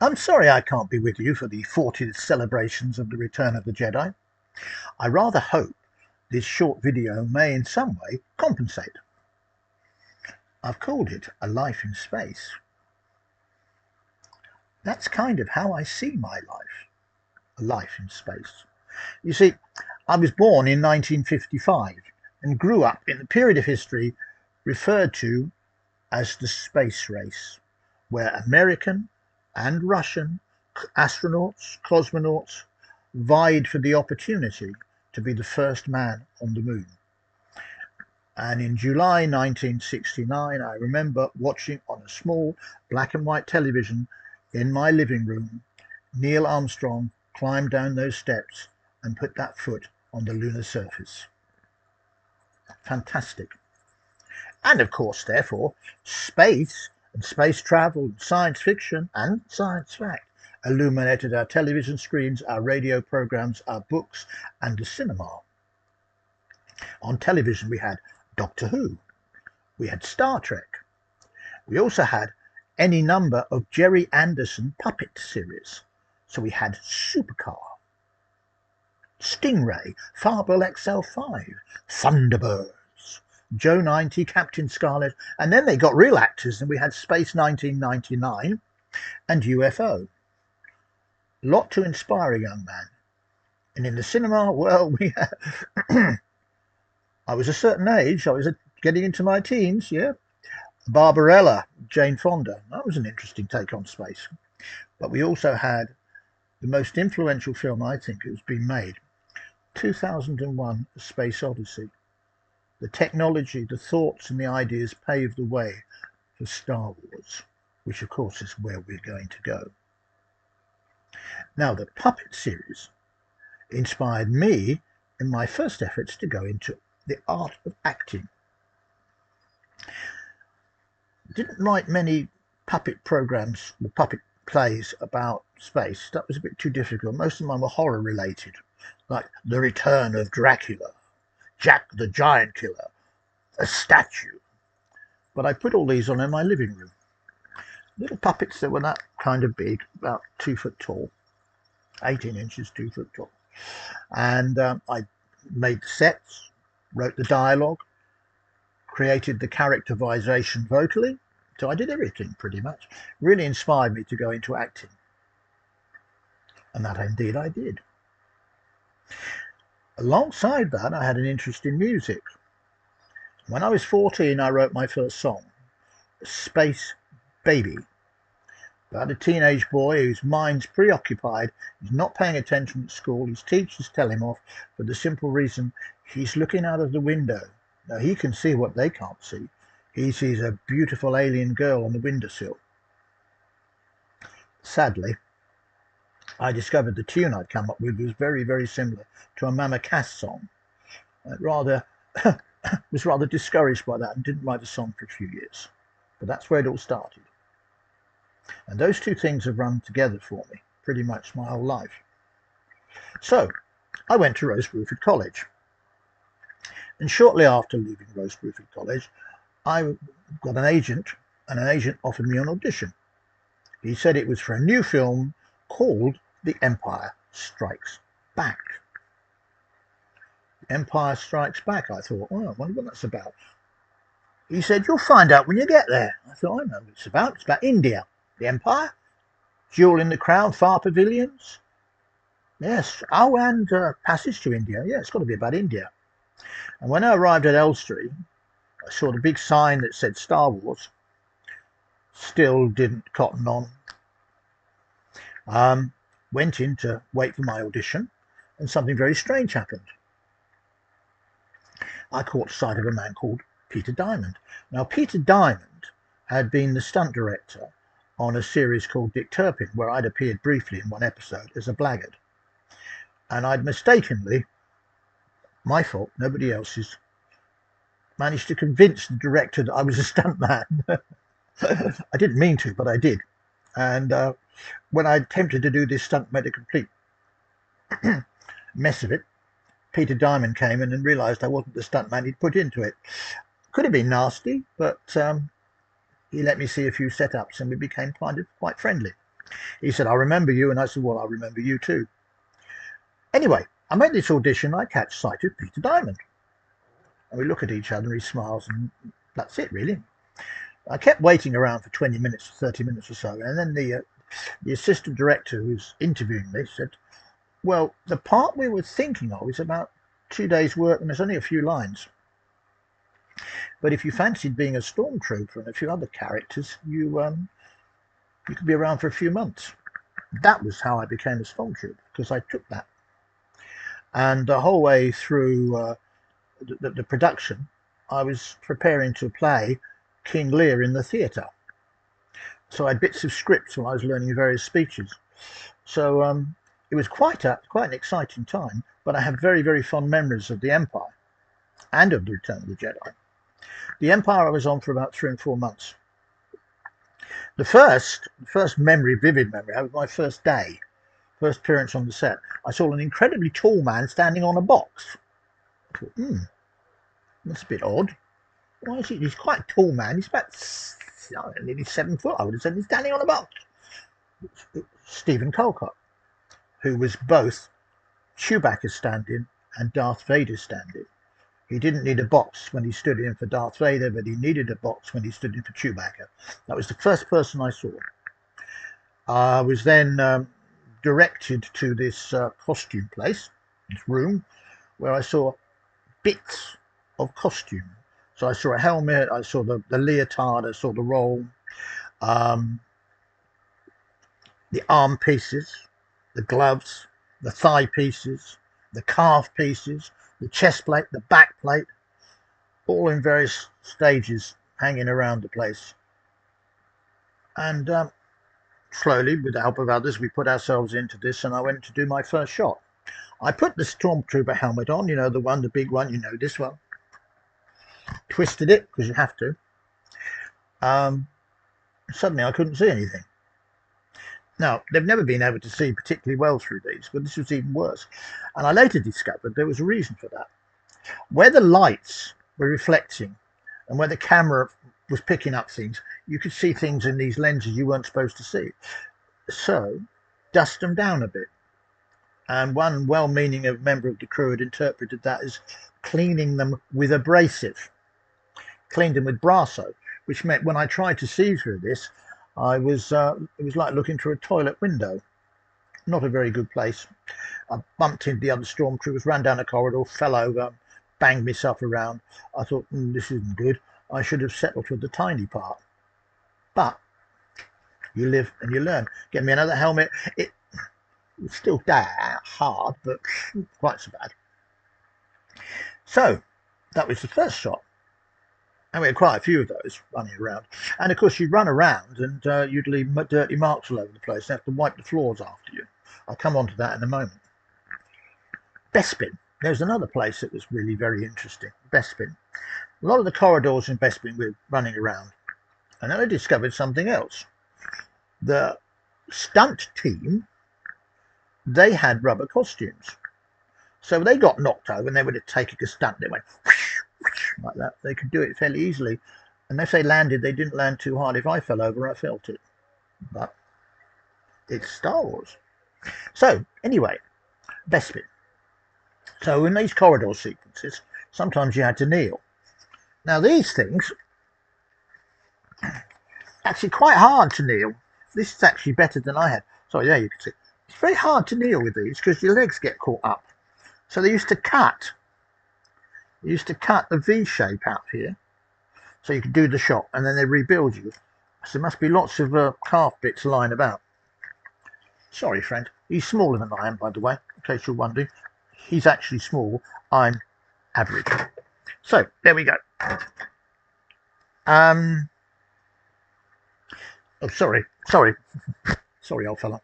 I'm sorry I can't be with you for the 40th celebrations of the Return of the Jedi. I rather hope this short video may in some way compensate. I've called it A Life in Space. That's kind of how I see my life, a life in space. You see, I was born in 1955 and grew up in the period of history referred to as the space race, where American and Russian astronauts, cosmonauts, vied for the opportunity to be the first man on the moon. And in July 1969, I remember watching on a small black and white television in my living room Neil Armstrong climb down those steps and put that foot on the lunar surface. Fantastic. And of course, therefore, space and space travel, and science fiction and science fact illuminated our television screens, our radio programs, our books, and the cinema. On television, we had Doctor Who, we had Star Trek, we also had any number of Gerry Anderson puppet series. So we had Supercar, Stingray, Farbell XL5, Thunderbirds, Joe 90, Captain Scarlet, and then they got real actors and we had Space 1999 and UFO. Lot to inspire a young man. And in the cinema, well, we had I was a certain age, I was getting into my teens, yeah. Barbarella, Jane Fonda, that was an interesting take on space. But we also had the most influential film I think has been made, 2001: A Space Odyssey. The technology, the thoughts and the ideas paved the way for Star Wars, which of course is where we're going to go. Now, the puppet series inspired me in my first efforts to go into the art of acting. Didn't write many puppet programs, the puppet plays about space. That was a bit too difficult. Most of them were horror related, like The Return of Dracula, Jack the Giant Killer, A Statue. But I put all these on in my living room. Little puppets that were that kind of big, about 2 foot tall, 18 inches, 2 foot tall. And I made the sets, wrote the dialogue, created the characterization vocally. So I did everything pretty much. Really inspired me to go into acting. And that indeed I did. Alongside that, I had an interest in music. When I was 14, I wrote my first song, Space Baby, about a teenage boy whose mind's preoccupied, he's not paying attention at school, his teachers tell him off for the simple reason he's looking out of the window. Now he can see what they can't see. He sees a beautiful alien girl on the windowsill. Sadly, I discovered the tune I'd come up with was very, very similar to a Mama Cass song. I was rather discouraged by that and didn't write a song for a few years. But that's where it all started. And those two things have run together for me pretty much my whole life. So I went to Rosebruford College. And shortly after leaving Rosebruford College, I got an agent, and an agent offered me an audition. He said it was for a new film called The Empire Strikes Back. Empire Strikes Back. I thought, oh, I wonder what that's about. He said, you'll find out when you get there. I thought, I know what it's about. It's about India. The Empire. Jewel in the Crown, Far Pavilions. Yes. Oh, and Passage to India. Yeah, it's got to be about India. And when I arrived at Elstree, I saw the big sign that said Star Wars. Still didn't cotton on. Went in to wait for my audition, and something very strange happened. I caught sight of a man called Peter Diamond. Now, Peter Diamond had been the stunt director on a series called Dick Turpin, where I'd appeared briefly in one episode as a blackguard. And I'd mistakenly, my fault, nobody else's, managed to convince the director that I was a stuntman. I didn't mean to, but I did. And when I attempted to do this stunt, made a complete mess of it. Peter Diamond came in and realised I wasn't the stuntman he'd put into it. Could have been nasty, but he let me see a few setups and we became quite friendly. He said, I remember you. And I said, well, I remember you too. Anyway, I made this audition. I catch sight of Peter Diamond. And we look at each other and he smiles, and that's it, really. I kept waiting around for 20 minutes, 30 minutes or so. And then the assistant director who's interviewing me said, well, the part we were thinking of is about 2 days' work and there's only a few lines. But if you fancied being a stormtrooper and a few other characters, you could be around for a few months. That was how I became a stormtrooper, because I took that. And the whole way through the production, I was preparing to play King Lear in the theatre. So I had bits of scripts while I was learning various speeches. So it was quite an exciting time, but I have very, very fond memories of the Empire and of the Return of the Jedi. The Empire I was on for about 3 and 4 months. The first memory, vivid memory, was my first day, first appearance on the set. I saw an incredibly tall man standing on a box. I thought, that's a bit odd. Why is he? He's quite a tall man. He's about nearly 7 foot, I would have said. He's standing on a box. Stephen Colcott, who was both Chewbacca's stand-in and Darth Vader's stand-in. He didn't need a box when he stood in for Darth Vader, but he needed a box when he stood in for Chewbacca. That was the first person I saw. I was then directed to this costume place, this room, where I saw bits of costume. So I saw a helmet, I saw the leotard, I saw the roll, the arm pieces, the gloves, the thigh pieces, the calf pieces, the chest plate, the back plate, all in various stages hanging around the place. And slowly, with the help of others, we put ourselves into this, and I went to do my first shot. I put the Stormtrooper helmet on, the big one, this one. Twisted it, because you have to. Suddenly I couldn't see anything. Now, they've never been able to see particularly well through these, but this was even worse. And I later discovered there was a reason for that. Where the lights were reflecting and where the camera was picking up things, you could see things in these lenses you weren't supposed to see. So, dust them down a bit. And one well-meaning member of the crew had interpreted that as cleaning them with abrasive. Cleaned them with Brasso, which meant when I tried to see through this, it was like looking through a toilet window. Not a very good place. I bumped into the other stormtroopers, ran down a corridor, fell over, banged myself around. I thought, this isn't good. I should have settled for the tiny part. But you live and you learn. Get me another helmet. It was still hard, but quite so bad. So that was the first shot. And we had quite a few of those running around. And of course, you'd run around and you'd leave dirty marks all over the place and have to wipe the floors after you. I'll come on to that in a moment. Bespin. There's another place that was really very interesting. Bespin. A lot of the corridors in Bespin we were running around. And then I discovered something else. The stunt team, they had rubber costumes. So they got knocked over and they would take a stunt. They went whoosh, whoosh, like that. They could do it fairly easily. And if they landed, they didn't land too hard. If I fell over, I felt it. But it's Star Wars. So anyway, Bespin. So in these corridor sequences, sometimes you had to kneel. Now these things, actually quite hard to kneel. This is actually better than I had. So yeah, you can see. It's very hard to kneel with these because your legs get caught up. So they used to cut. They used to cut the V shape out here, so you could do the shot, and then they rebuild you. So there must be lots of calf bits lying about. Sorry, friend. He's smaller than I am, by the way, in case you're wondering. He's actually small. I'm average. So there we go. Oh, sorry, old fella.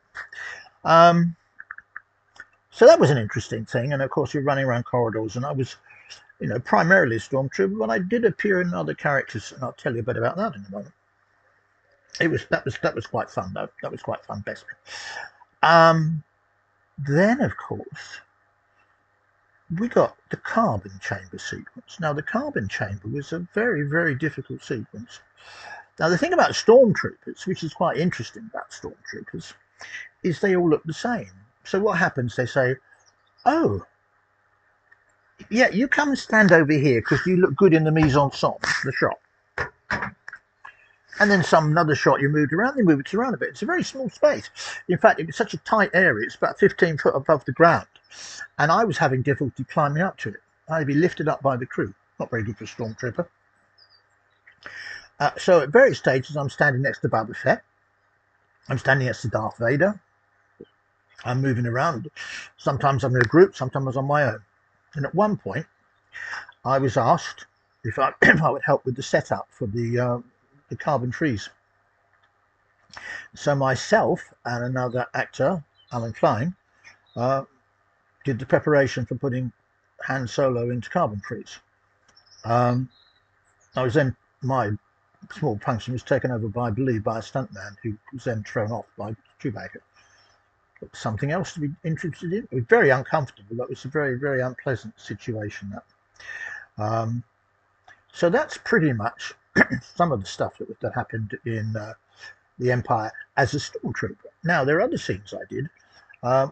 So that was an interesting thing, and of course you're running around corridors, and I was, primarily a stormtrooper, but I did appear in other characters, and I'll tell you a bit about that in a moment. That was quite fun, though. That was quite fun, best. Then of course we got the carbon chamber sequence. Now the carbon chamber was a very, very difficult sequence. Now, the thing about stormtroopers, which is quite interesting about stormtroopers, is they all look the same. So what happens? They say, "Oh, yeah, you come and stand over here because you look good in the mise-en-scène, the shot." And then another shot you moved around, they move it around a bit. It's a very small space. In fact, it's such a tight area, it's about 15 foot above the ground. And I was having difficulty climbing up to it. I'd be lifted up by the crew. Not very good for a stormtrooper. So at various stages, I'm standing next to Boba Fett. I'm standing next to Darth Vader. I'm moving around. Sometimes I'm in a group, sometimes on my own. And at one point, I was asked if I would help with the setup for the carbon trees. So myself and another actor, Alan Klein, did the preparation for putting Han Solo into carbon trees. I was then, my small function was taken over by, I believe, by a stuntman who was then thrown off by Chewbacca. Something else to be interested in. It was very uncomfortable. That was a very, very unpleasant situation. So that's pretty much some of the stuff that happened in the Empire as a stormtrooper. Now, there are other scenes I did.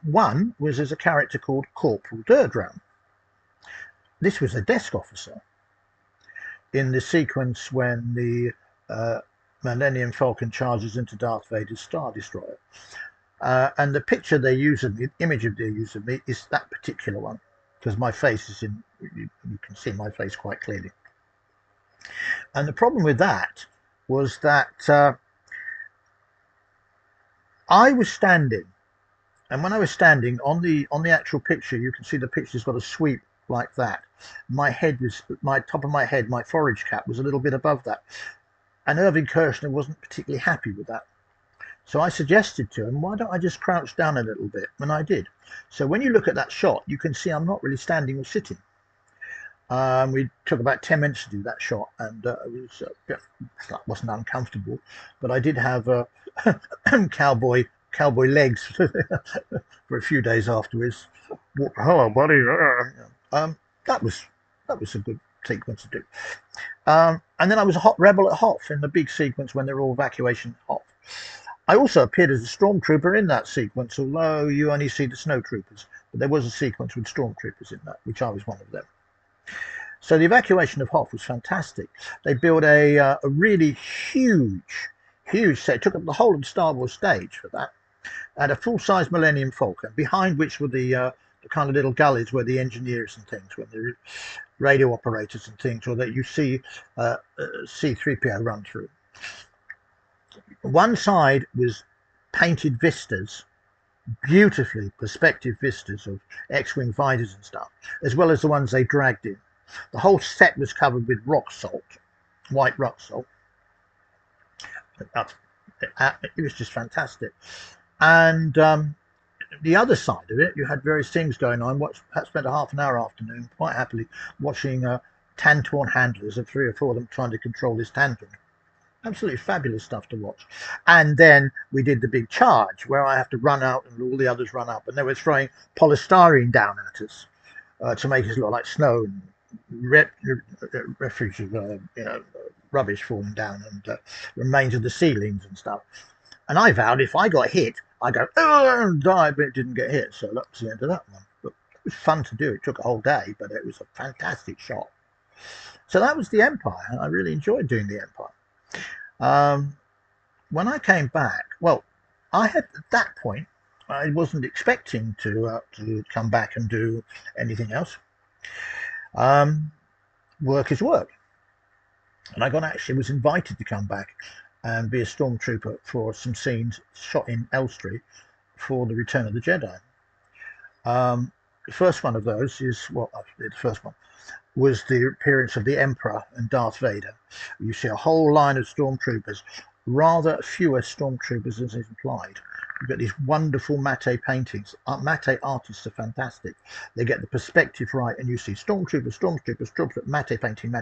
One was as a character called Corporal Durdram. This was a desk officer in the sequence when the Millennium Falcon charges into Darth Vader's Star Destroyer. And the picture they use of me, the image they use of me, is that particular one, because my face is in, you can see my face quite clearly. And the problem with that was that I was standing, and when I was standing on the actual picture, you can see the picture's got a sweep like that. My top of my head, my forage cap was a little bit above that, and Irving Kershner wasn't particularly happy with that. So I suggested to him, why don't I just crouch down a little bit? And I did. So when you look at that shot, you can see I'm not really standing or sitting. We took about 10 minutes to do that shot, and it wasn't uncomfortable, but I did have cowboy legs for a few days afterwards. Hello, buddy. That was a good sequence to do. And then I was a hot rebel at Hoth in the big sequence when they're all evacuation Hoth. I also appeared as a stormtrooper in that sequence, although you only see the snowtroopers. But there was a sequence with stormtroopers in that, which I was one of them. So the evacuation of Hoth was fantastic. They built a really huge set. It took up the whole of the Star Wars stage for that. And a full-size Millennium Falcon, behind which were the kind of little gullies where the engineers and things, where the radio operators and things, or that you see C-3PO run through. One side was painted vistas, beautifully perspective vistas of X-Wing fighters and stuff, as well as the ones they dragged in. The whole set was covered with rock salt, white rock salt. It was just fantastic. And the other side of it, you had various things going on. I spent a half an hour afternoon quite happily watching Tantorn handlers of 3 or 4 of them trying to control this Tantorn. Absolutely fabulous stuff to watch. And then we did the big charge where I have to run out and all the others run up, and they were throwing polystyrene down at us to make us look like snow and refuse of rubbish falling down and remains of the ceilings and stuff. And I vowed if I got hit, I'd go and die, but it didn't get hit. So that was the end of that one. But it was fun to do. It took a whole day, but it was a fantastic shot. So that was the Empire. I really enjoyed doing the Empire. When I came back, well, I had at that point, I wasn't expecting to come back and do anything else. Work is work, and I was invited to come back and be a stormtrooper for some scenes shot in Elstree for the Return of the Jedi. The first one of those the first one was the appearance of the Emperor and Darth Vader. You see a whole line of stormtroopers, rather fewer stormtroopers as is implied. You've got these wonderful matte paintings. Matte artists are fantastic. They get the perspective right, and you see stormtroopers, matte painting.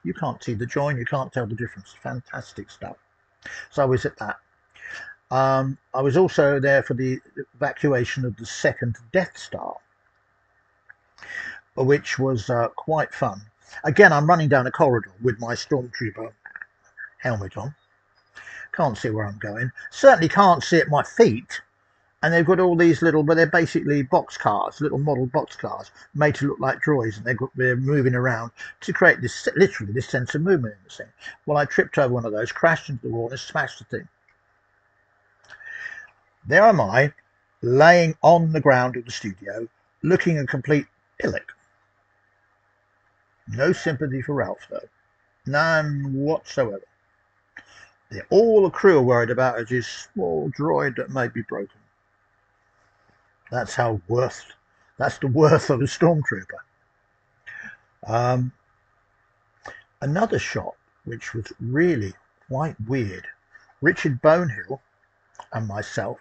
You can't see the join, you can't tell the difference. Fantastic stuff. So I was at that. I was also there for the evacuation of the second Death Star, which was quite fun. Again, I'm running down a corridor with my stormtrooper helmet on, Can't see where I'm going. Certainly can't see at my feet. And they've got all these little, but they're basically box cars, little model box cars, made to look like droids, and they're moving around to create this, literally, this sense of movement in the thing. Well, I tripped over one of those, crashed into the wall, and smashed the thing. There am I, laying on the ground of the studio, looking a complete illick. No sympathy for Ralph, though. None whatsoever. All the crew are worried about is his small droid that may be broken. That's the worth of a stormtrooper. Another shot, which was really quite weird. Richard Bonehill and myself,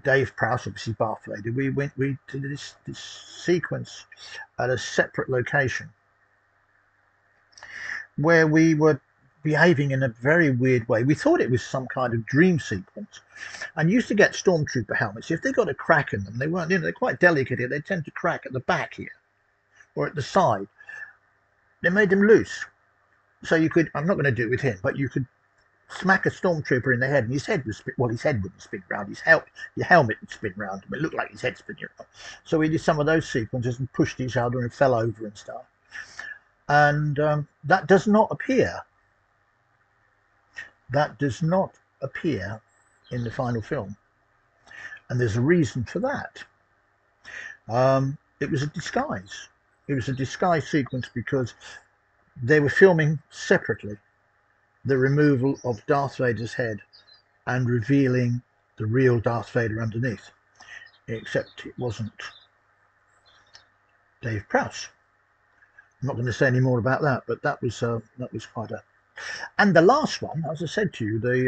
Dave Prowse, obviously Bath Vader, we did this sequence at a separate location where we were behaving in a very weird way. We thought it was some kind of dream sequence, and used to get stormtrooper helmets. If they got a crack in them, they weren't, they're quite delicate here. They tend to crack at the back here or at the side. They made them loose, so you could. I'm not going to do it with him, but you could smack a stormtrooper in the head, and his head was his head wouldn't spin round. Your helmet would spin round, but it looked like his head spinning around. So we did some of those sequences and pushed each other and fell over and stuff. And that does not appear. That does not appear in the final film, and there's a reason for that. It was a disguise. It was a disguise sequence because they were filming separately the removal of Darth Vader's head and revealing the real Darth Vader underneath, except it wasn't Dave Prowse. I'm not going to say any more about that, but that was quite a. And the last one, as I said to you, I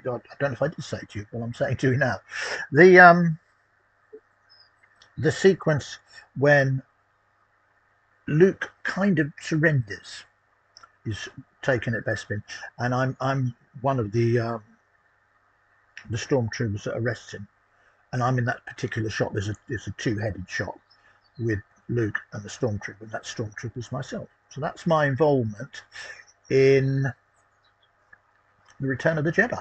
don't know if I did say to you, but I'm saying to you now, the sequence when Luke kind of surrenders is taken at Bespin, and I'm one of the stormtroopers that arrests him, and I'm in that particular shot. There's a two-headed shot with Luke and the stormtrooper, and that stormtrooper's myself. So that's my involvement in the Return of the Jedi.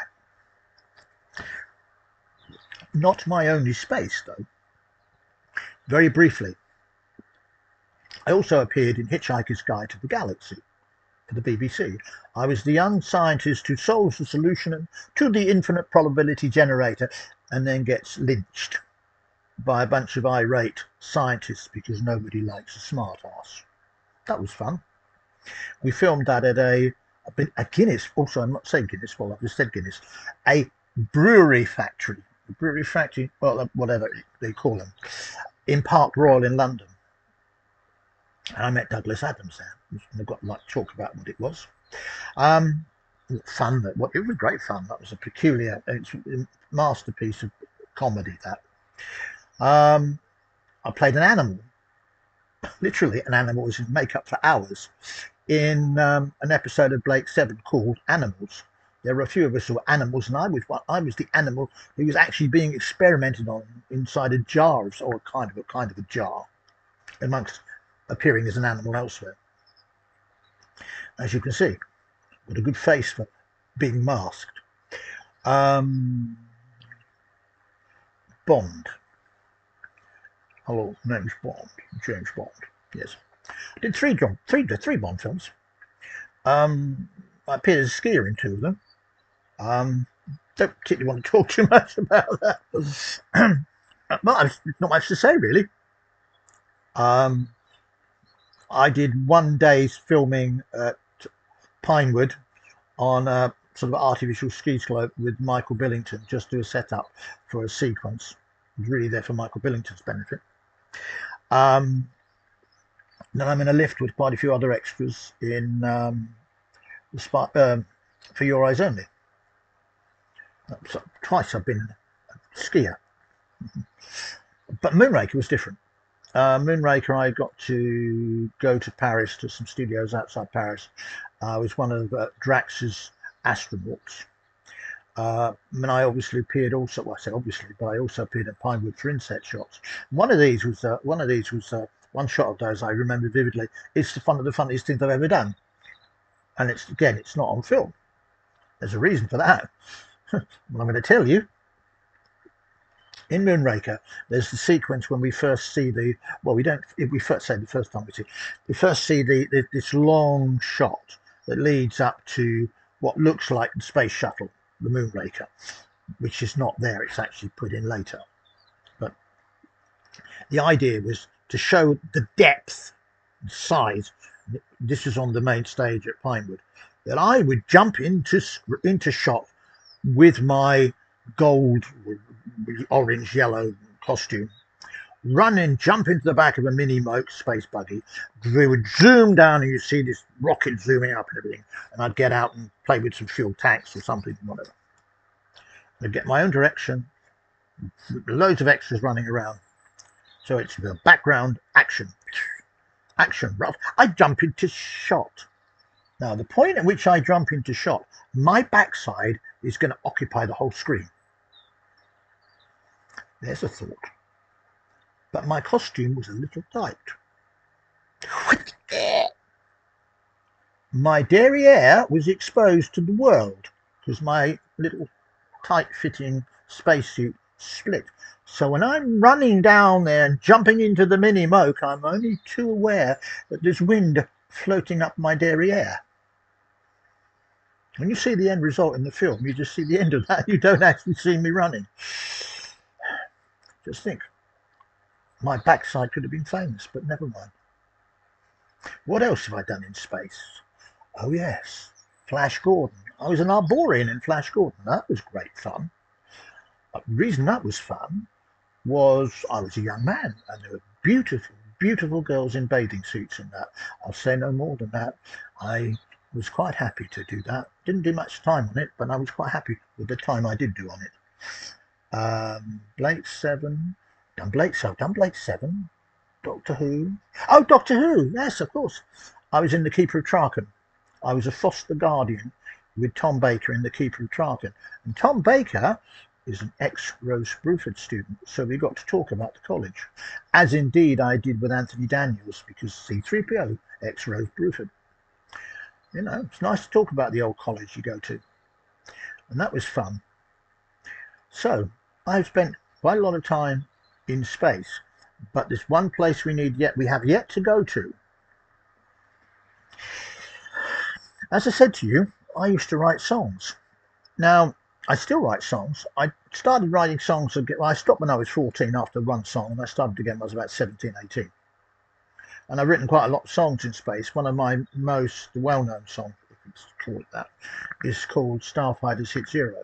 Not my only space, though. Very briefly, I also appeared in Hitchhiker's Guide to the Galaxy for the BBC. I was the young scientist who solves the solution to the infinite probability generator and then gets lynched by a bunch of irate scientists because nobody likes a smart ass. That was fun. We filmed that at a Guinness, also I'm not saying Guinness, well I've just said Guinness, a brewery factory, well, whatever they call them, in Park Royal in London. And I met Douglas Adams there. And I got to talk about what it was. Fun. It was great fun. That was a peculiar masterpiece of comedy. That I played an animal, literally an animal. Was in makeup for hours in an episode of Blake Seven called Animals. There were a few of us who were animals, and I was the animal who was actually being experimented on inside a jar, or kind of a jar, amongst appearing as an animal elsewhere. As you can see, got a good face for being masked. Bond. Hello, name's Bond. James Bond. Yes, I did three Bond films. I appeared as a skier in two of them. Don't particularly want to talk too much about that. Well, not much to say really. I did one day's filming at Pinewood on a sort of artificial ski slope with Michael Billington, just do a setup for a sequence. It was really there for Michael Billington's benefit. Then I'm in a lift with quite a few other extras in For Your Eyes Only. So twice I've been a skier. But Moonraker was different. Moonraker, I got to go to Paris, to some studios outside Paris. I was one of Drax's astronauts. And I obviously appeared also. Well, I say obviously, but I also appeared at Pinewood for inset shots. One of these was one shot of those I remember vividly. It's one of the funniest things I've ever done, and it's not on film. There's a reason for that. Well, I'm going to tell you. In Moonraker, there's the sequence when we first see the, well, we don't, we first say the first time we first see this long shot that leads up to what looks like the space shuttle, the Moonraker, which is not there. It's actually put in later. But the idea was to show the depth, the size. This is on the main stage at Pinewood. That I would jump into shot with my gold, orange, yellow costume, run and jump into the back of a mini moke space buggy. We would zoom down and you see this rocket zooming up and everything. And I'd get out and play with some fuel tanks or something, whatever. I'd get my own direction, loads of extras running around. So it's the background action, rough. I jump into shot. Now, the point at which I jump into shot, my backside is going to occupy the whole screen. There's a thought. But my costume was a little tight. My derriere was exposed to the world because my little tight-fitting spacesuit split. So when I'm running down there and jumping into the mini moke, I'm only too aware that there's wind floating up my derriere. When you see the end result in the film, you just see the end of that. You don't actually see me running. Just think, my backside could have been famous, but never mind. What else have I done in space? Oh yes, Flash Gordon. I was an Arborean in Flash Gordon. That was great fun. But the reason that was fun was I was a young man and there were beautiful, beautiful girls in bathing suits in that. I'll say no more than that. I was quite happy to do that. Didn't do much time on it, but I was quite happy with the time I did do on it. Blake 7, done Blake 7, Doctor Who. Oh, Doctor Who, yes, of course. I was in The Keeper of Traken. I was a foster guardian with Tom Baker in The Keeper of Traken. And Tom Baker is an ex-Rose Bruford student, so we got to talk about the college, as indeed I did with Anthony Daniels, because C-3PO, ex-Rose Bruford. You know, it's nice to talk about the old college you go to, and that was fun. So I've spent quite a lot of time in space, but there's one place we have yet to go to. As I said to you, I used to write songs. Now, I still write songs. I started writing songs again. I stopped when I was 14 after one song, and I started again when I was about 17, 18. And I've written quite a lot of songs in space. One of my most well-known songs, if you call it that, is called Starfighter's Hit Zero,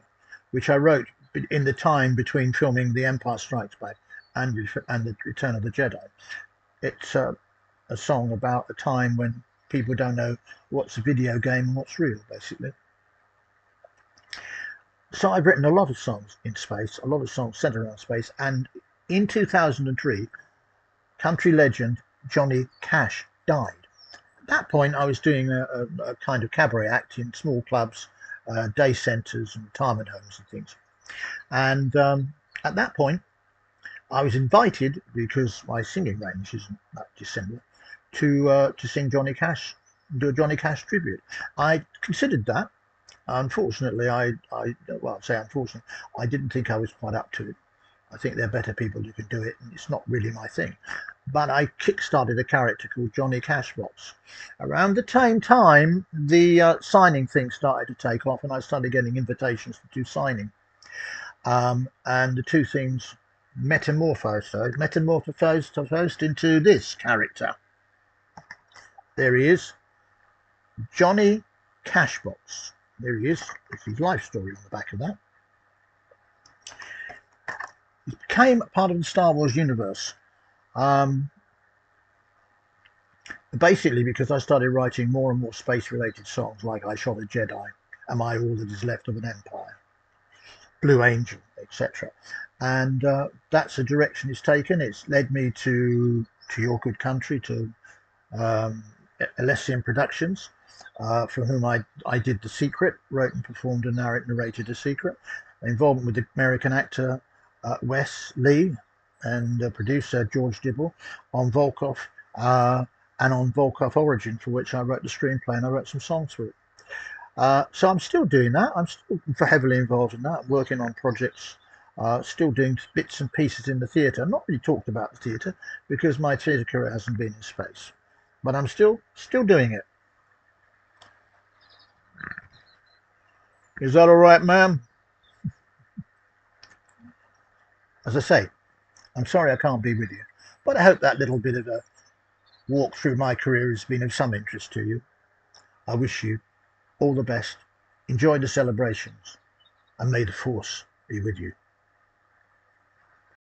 which I wrote in the time between filming The Empire Strikes Back and the Return of the Jedi. It's a song about a time when people don't know what's a video game and what's real, basically. So I've written a lot of songs in space, a lot of songs centered around space, and in 2003, country legend Johnny Cash died. At that point, I was doing a kind of cabaret act in small clubs, day centres and retirement homes and things. And at that point, I was invited, because my singing range isn't that dissimilar, to sing Johnny Cash, do a Johnny Cash tribute. I considered that. Unfortunately, I didn't think I was quite up to it. I think there are better people who can do it, and it's not really my thing. But I kick-started a character called Johnny Cashbox. Around the same time, the signing thing started to take off, and I started getting invitations to do signing. And the two things metamorphosed into this character. There he is, Johnny Cashbox. There he is. It's his life story on the back of that. He became part of the Star Wars universe. Basically because I started writing more and more space-related songs, like I Shot a Jedi, Am I All That Is Left of an Empire, Blue Angel, etc. And that's the direction it's taken. It's led me to Your Good Country, to Elysium Productions, from whom I did The Secret, wrote and performed and narrated The Secret. Involvement with the American actor Wes Lee and producer George Dibble on Volkov, and on Volkov Origin, for which I wrote the screenplay and I wrote some songs for it. So I'm still doing that. I'm still heavily involved in that, working on projects, still doing bits and pieces in the theatre. I've not really talked about the theatre because my theatre career hasn't been in space, but I'm still doing it. Is that all right, ma'am? As I say, I'm sorry I can't be with you, but I hope that little bit of a walk through my career has been of some interest to you. I wish you all the best. Enjoy the celebrations, and may the force be with you.